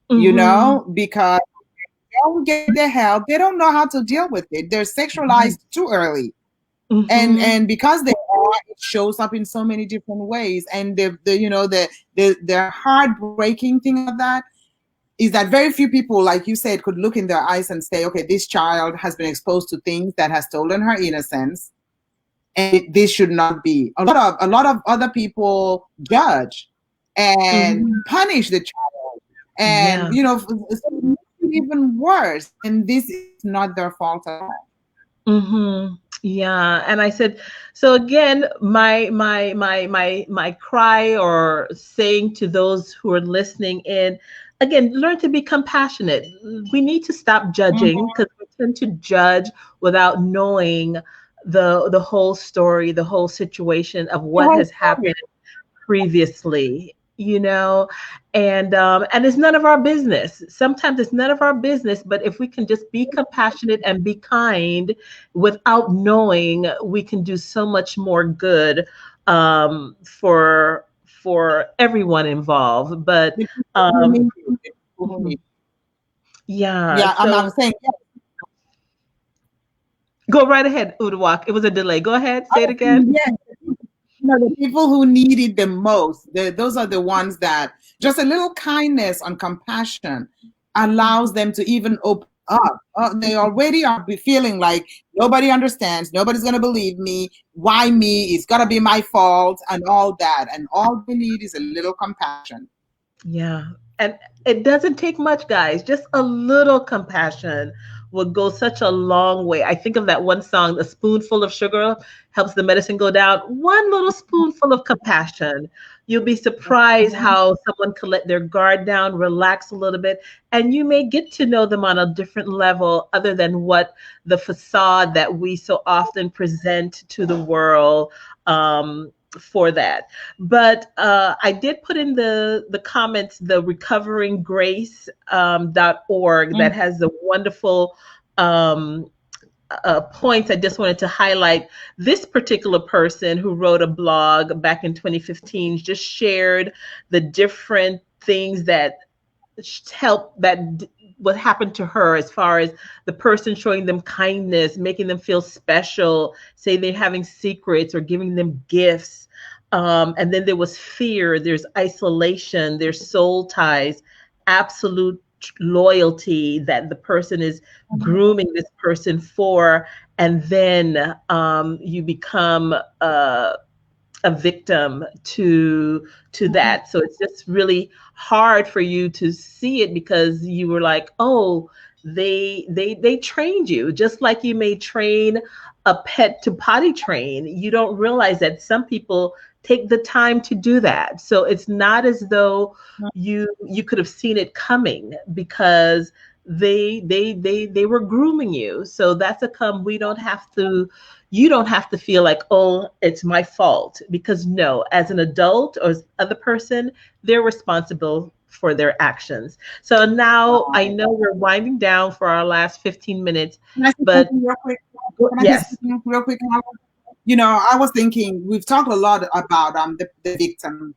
mm-hmm. Because they don't get the help, they don't know how to deal with it. They're sexualized too early, Mm-hmm. and because they are, it shows up in so many different ways. And the heartbreaking thing about that is that very few people, like you said, could look in their eyes and say, okay, this child has been exposed to things that has stolen her innocence, and this should not be. A lot of other people judge and Mm-hmm. punish the child, and Yeah. even worse, and this is not their fault at all. Mm-hmm. Yeah. And I said, so again, my cry or saying to those who are listening in, again, learn to be compassionate. We need to stop judging, Mhm. because we tend to judge without knowing the whole story, the whole situation of The what whole has story. happened previously, and it's none of our business. Sometimes it's none of our business, but if we can just be compassionate and be kind without knowing, we can do so much more good, for everyone involved. But The people who um need it, the people who need mhm. it. Yeah, Yeah, I'm so saying, yeah. go right ahead, Uduak. It was a delay. Go ahead, I say it was saying, again. yes, the people who need it the most, those are the ones that just a little kindness and compassion allows them to even open up. They already are feeling like nobody understands, nobody's going to believe me. Why me? It's got to be my fault, and all that. And all they need is a little compassion. Yeah. And it doesn't take much, guys, just a little compassion will go such a long way. I think of that one song, "A spoonful of sugar helps the medicine go down." One little spoonful of compassion. You'll be surprised how someone can let their guard down, relax a little bit, and you may get to know them on a different level other than what the facade that we so often present to the world for that. But I did put in the comments the recoveringgrace.org that has the wonderful points. I just wanted to highlight this particular person who wrote a blog back in 2015, just shared the different things that help what happened to her, as far as the person showing them kindness, making them feel special, say they're having secrets or giving them gifts. And then there was fear, there's isolation, there's soul ties, absolute loyalty that the person is grooming this person for, and then you become a victim to that. So it's just really hard for you to see it, because you were like, oh, they trained you, just like you may train a pet to potty train. You don't realize that some people take the time to do that. So it's not as though you could have seen it coming, because they were grooming you. So that's a come we don't have to you don't have to feel like, oh, it's my fault, because no, as an adult or as other person, they're responsible for their actions. So now I know we're winding down for our last 15 minutes, Can I say but something real quick? Can I say yes. something real quick? You know, I was thinking, we've talked a lot about the victim,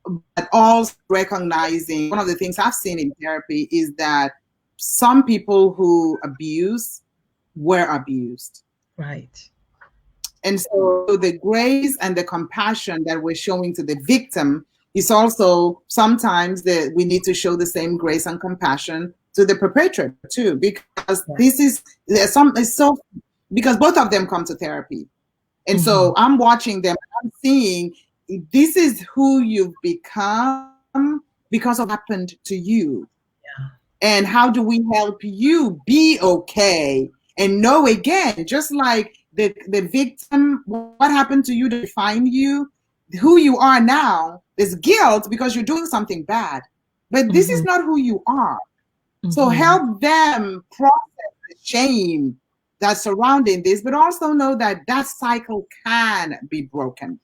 but also recognizing one of the things I've seen in therapy is that some people who abuse were abused. Right. And so the grace and the compassion that we're showing to the victim is also sometimes that we need to show the same grace and compassion to the perpetrator too, because this is it's so because both of them come to therapy. And so I'm watching them, I'm seeing this is who you've become because of what happened to you. Yeah. And how do we help you be okay and know again, just like the victim, what happened to you to define you, who you are now is guilt because you're doing something bad. But this is not who you are. So help them process the shame that's surrounding this, but also know that that cycle can be broken.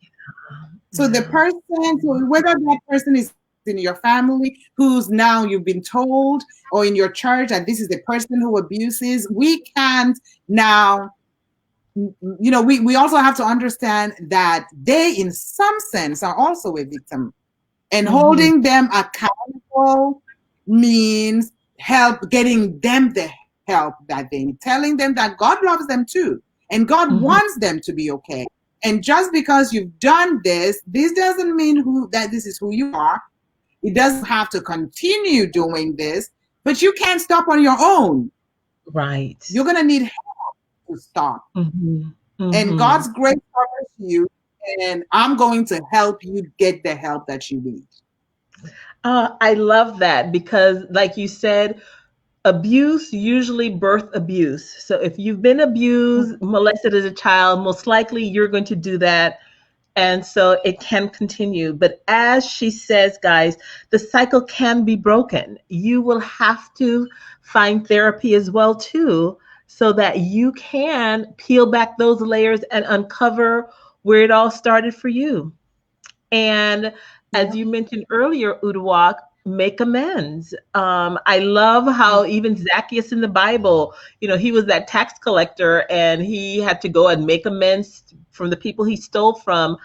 So the person, so whether that person is in your family who's now you've been told, or in your church that this is the person who abuses, we can't now, you know, we also have to understand that they in some sense are also a victim, and holding them accountable means getting them the help that they need, telling them that God loves them too, and God wants them to be okay. And just because you've done this doesn't mean that this is who you are. It doesn't have to continue doing this, but you can't stop on your own. Right. You're going to need help to stop. And God's grace covers you, and I'm going to help you get the help that you need. I love that, because like you said, abuse usually birth abuse. So if you've been abused, molested as a child, most likely you're going to do that. And so it can continue. But as she says, guys, the cycle can be broken. You will have to find therapy as well, too, so that you can peel back those layers and uncover where it all started for you. And as you mentioned earlier, Uduak, make amends. I love how even Zacchaeus in the Bible, you know, he was that tax collector and he had to go and make amends from the people he stole from.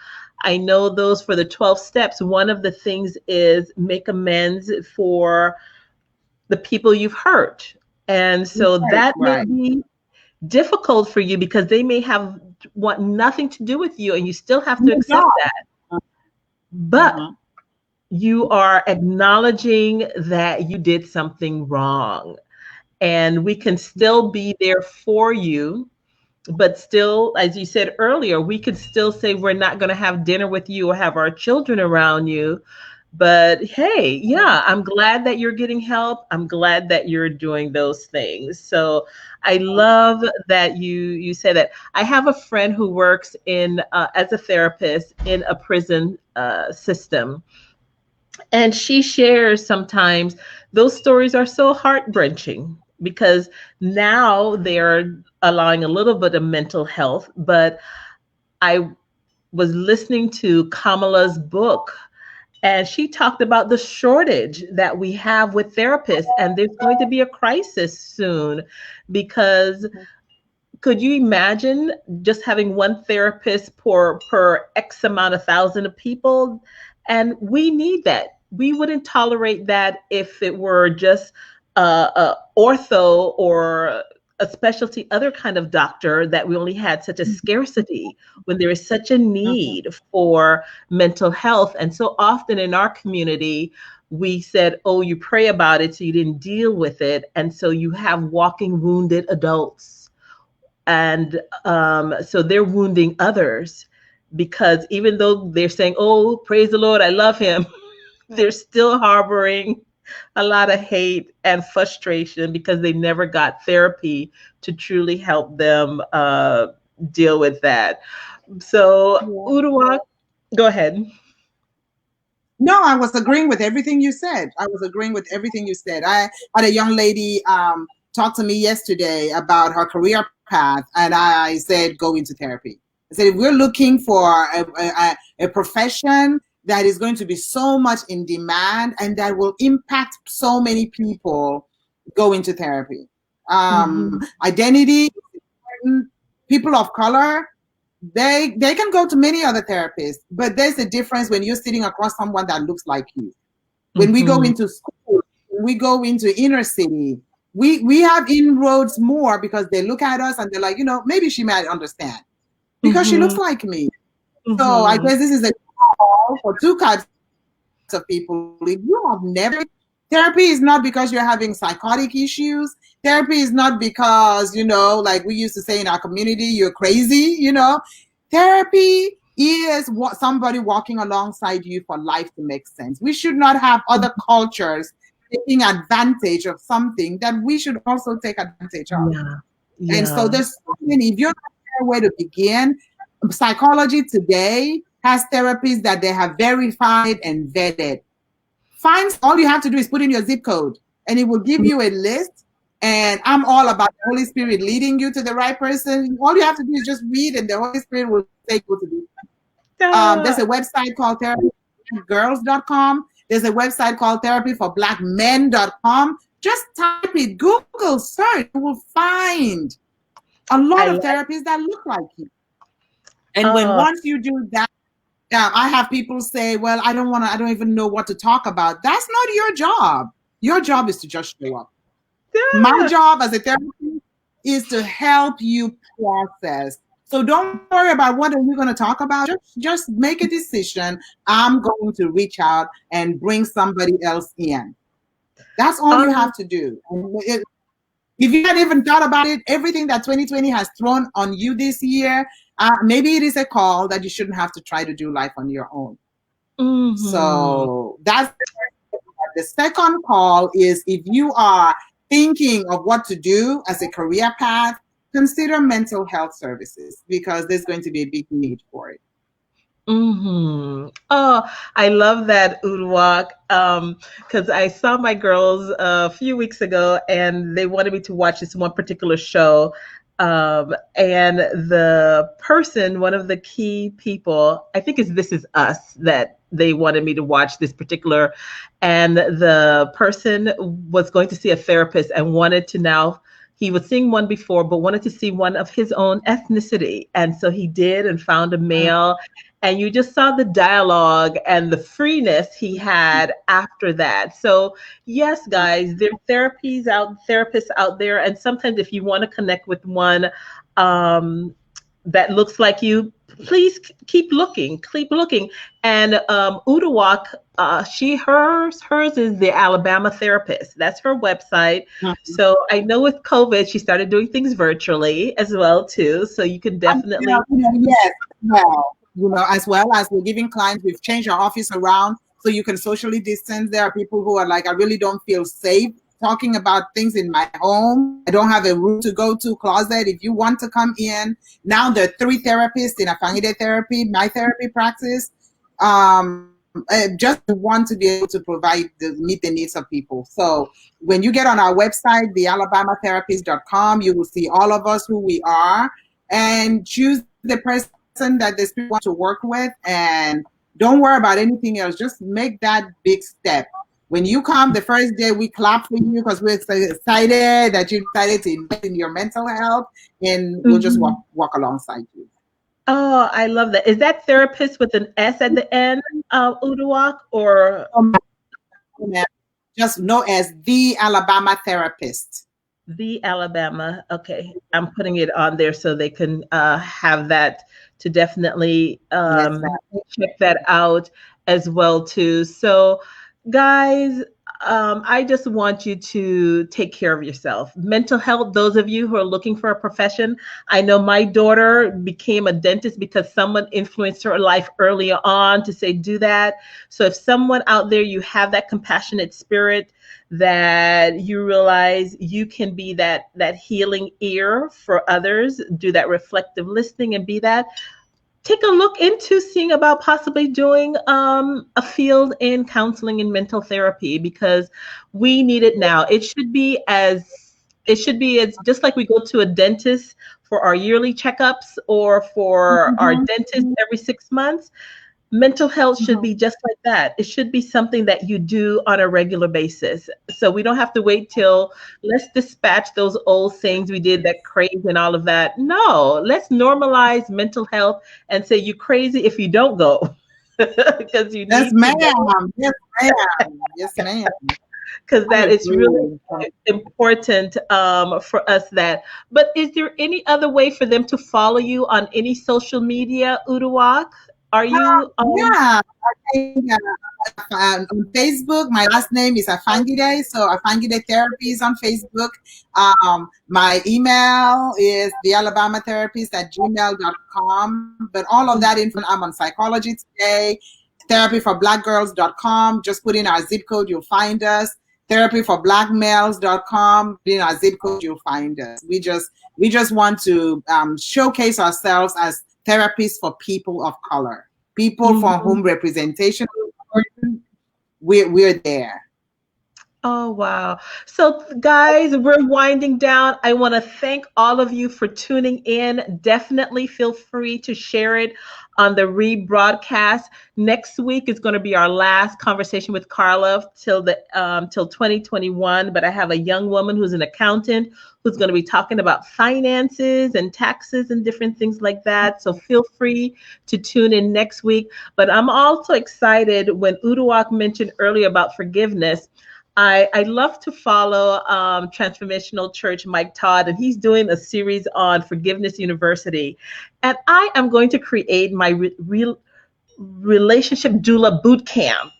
I know those for the 12 steps. One of the things is make amends for the people you've hurt. And so that may be difficult for you, because they may want nothing to do with you, and you still have to accept that. But you are acknowledging that you did something wrong, and we can still be there for you. But still, as you said earlier, we could still say we're not going to have dinner with you or have our children around you, But hey, yeah, I'm glad that you're getting help. I'm glad that you're doing those things. So I love that you say that. I have a friend who works in as a therapist in a prison system, and she shares sometimes those stories are so heart-wrenching because now they're allowing a little bit of mental health. But I was listening to Kamala's book, and she talked about the shortage that we have with therapists, and there's going to be a crisis soon because could you imagine just having one therapist per X amount of thousand of people? And we need that. We wouldn't tolerate that if it were just a ortho or a specialty other kind of doctor, that we only had such a scarcity when there is such a Mhm. need for mental health. And so often in our community, we said, oh, you pray about it, so you didn't deal with it. And so you have walking wounded adults, and so they're wounding others because even though they're saying, oh, praise the Lord, I love him, they're still harboring a lot of hate and frustration because they never got therapy to truly help them deal with that. So Yeah. Uduak, go ahead. No, I was agreeing with everything you said. I was agreeing with everything you said. I had a young lady talk to me yesterday about her career path, and I said, go into therapy. I said, if we're looking for a profession that is going to be so much in demand and that will impact so many people, go into therapy. Mm-hmm. Identity, people of color, they can go to many other therapists, but there's a difference when you're sitting across someone that looks like you. When we go Mm-hmm. into school, when we go into inner city, we have inroads more because they look at us and they're like, maybe she might understand because she looks Mm-hmm. like me. So I Mm-hmm. guess this is a call for two types of people. If you have never, therapy is not because you're having psychotic issues. Therapy is not because, like we used to say in our community, you're crazy. Therapy is what somebody walking alongside you for life to make sense. We should not have other cultures taking advantage of something that we should also take advantage of. Yeah. And so Yeah. there's so many, if you're not sure where to begin, psychology today has therapies that they have verified and vetted. Find, all you have to do is put in your zip code and it will give you a list. And I'm all about the Holy Spirit leading you to the right person. All you have to do is just read and the Holy Spirit will take you to the there's a website called therapyforgirls.com. There's a website called therapyforblackmen.com. Just type it, Google search, you will find a lot I of like. therapists that look like you. And when Oh, once you do that, I have people say, well, I don't even know what to talk about. That's not your job. Your job is to just show up. My yeah. job as a therapist is to help you process. So don't worry about what are you going to talk about. Just make a decision. I'm going to reach out and bring somebody else in. That's all you Um, have to do. If you hadn't even thought about it, everything that 2020 has thrown on you this year, maybe it is a call that you shouldn't have to try to do life on your own. mhm. So that's the second call is if you are thinking of what to do as a career path, consider mental health services because there's going to be a big need for it. Oh, I love that, Uduak. Because I saw my girls a few weeks ago, and they wanted me to watch this one particular show. And the person, one of the key people, I think is This Is Us, that they wanted me to watch this particular, and the person was going to see a therapist and wanted to now. He was seeing one before, but wanted to see one of his own ethnicity. And so he did and found a male, and you just saw the dialogue and the freeness he had after that. So yes, guys, there are therapists out there, and sometimes if you want to connect with one um, that looks like you, please keep looking. And Uduak, hers is the Alabama therapist. That's her website. So I know with COVID, she started doing things virtually as well too. So you can definitely. Yes, well, as well as we're giving clients, we've changed our office around. so you can socially distance. There are people who are like, I really don't feel safe talking about things in my home. I don't have a room to go to, closet. If you want to come in, now there are 3 therapists in Afangideh therapy, my therapy practice. Just want to be able to provide meet the needs of people. So when you get on our website, thealabamatherapist.com, you will see all of us, who we are, and choose the person that the spirit wants to work with, and don't worry about anything else. Just make that big step. When you come the first day, we clap for you because we're so excited that you decided to invest in your mental health, and we'll just walk alongside you. Oh, I love that. Is that therapist with an S at the end, Uduak, or Just know as the Alabama therapist. the Alabama? Okay, I'm putting it on there so they can have that to definitely Yes, check that out as well too. So, guys, I just want you to take care of yourself. Mental health, those of you who are looking for a profession. I know my daughter became a dentist because someone influenced her life early on to say, do that. So if someone out there, you have that compassionate spirit, that you realize you can be that healing ear for others, do that reflective listening and be that, take a look into seeing about possibly doing a field in counseling and mental therapy, because we need it now. It should be as just like we go to a dentist for our yearly checkups or for our dentist every 6 months. Mental health should be just like that. It should be something that you do on a regular basis. So we don't have to wait till let's dispatch those old things we did, that craze and all of that. No, let's normalize mental health and say you're crazy if you don't go because you yes, need to ma'am. go, Yes, ma'am. Yes, ma'am. because I that is really agree. important for us. That, but is there any other way for them to follow you on any social media, Uduak? Are you Yeah, I think on Facebook, my last name is Afangideh, so Afangideh Therapy is on Facebook. My email is thealabamatherapist@gmail.com. But all of that info, I'm on Psychology Today, therapyforblackgirls.com. Just put in our zip code, you'll find us. Therapyforblackmales.com. Put in our zip code, you'll find us. We just want to showcase ourselves as therapists for people of color, people for whom representation is important. We're there. Oh, wow. So, guys, we're winding down. I want to thank all of you for tuning in. Definitely feel free to share it on the rebroadcast. Next week is going to be our last conversation with Carla till 2021. But I have a young woman who's an accountant who's going to be talking about finances and taxes and different things like that. So feel free to tune in next week. But I'm also excited when Uduak mentioned earlier about forgiveness. I love to follow Transformational Church Mike Todd, and he's doing a series on Forgiveness University. And I am going to create my relationship doula boot camp.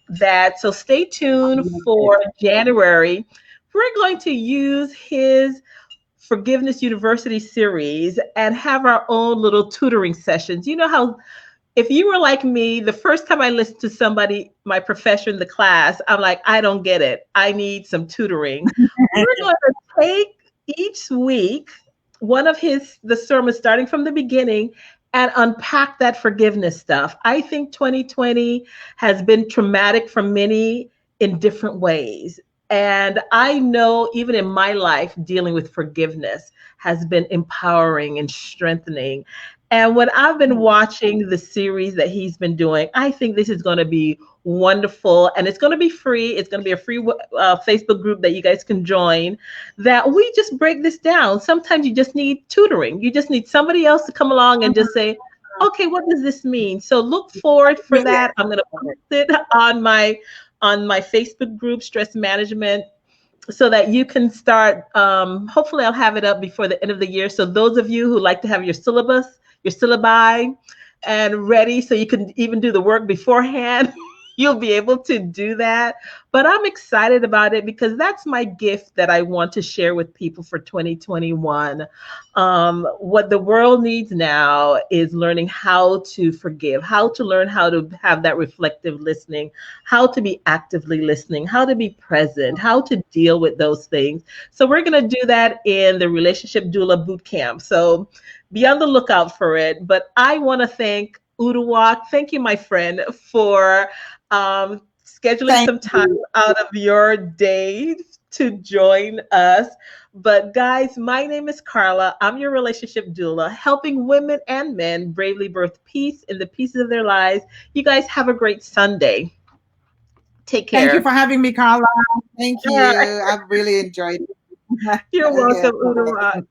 So stay tuned for January. We're going to use his Forgiveness University series and have our own little tutoring sessions. You know how if you were like me, the first time I listened to somebody, my professor in the class, I'm like, I don't get it. I need some tutoring. We're going to take each week one of the sermons, starting from the beginning, and unpack that forgiveness stuff. I think 2020 has been traumatic for many in different ways. And I know even in my life, dealing with forgiveness has been empowering and strengthening. And when I've been watching the series that he's been doing, I think this is going to be wonderful. And it's going to be free. It's going to be a free Facebook group that you guys can join, that we just break this down. Sometimes you just need tutoring. You just need somebody else to come along and just say, okay, what does this mean? So look forward for that. I'm going to post it on my Facebook group, Stress Management, so that you can start. Hopefully, I'll have it up before the end of the year. So those of you who like to have your syllabi, and ready, so you can even do the work beforehand. you'll be able to do that. But I'm excited about it because that's my gift that I want to share with people for 2021. What the world needs now is learning how to forgive, how to learn how to have that reflective listening, how to be actively listening, how to be present, how to deal with those things. So we're going to do that in the Relationship Doula Boot Camp. So be on the lookout for it. But I want to thank Uduak. Thank you, my friend, for scheduling Thank some time you. out of your day to join us. But guys, my name is Carla. I'm your relationship doula, helping women and men bravely birth peace in the pieces of their lives. You guys have a great Sunday. Take Thank you for care. having me, Carla. Thank All right. you. I've really enjoyed it. You're Okay, welcome, bye. Uduak.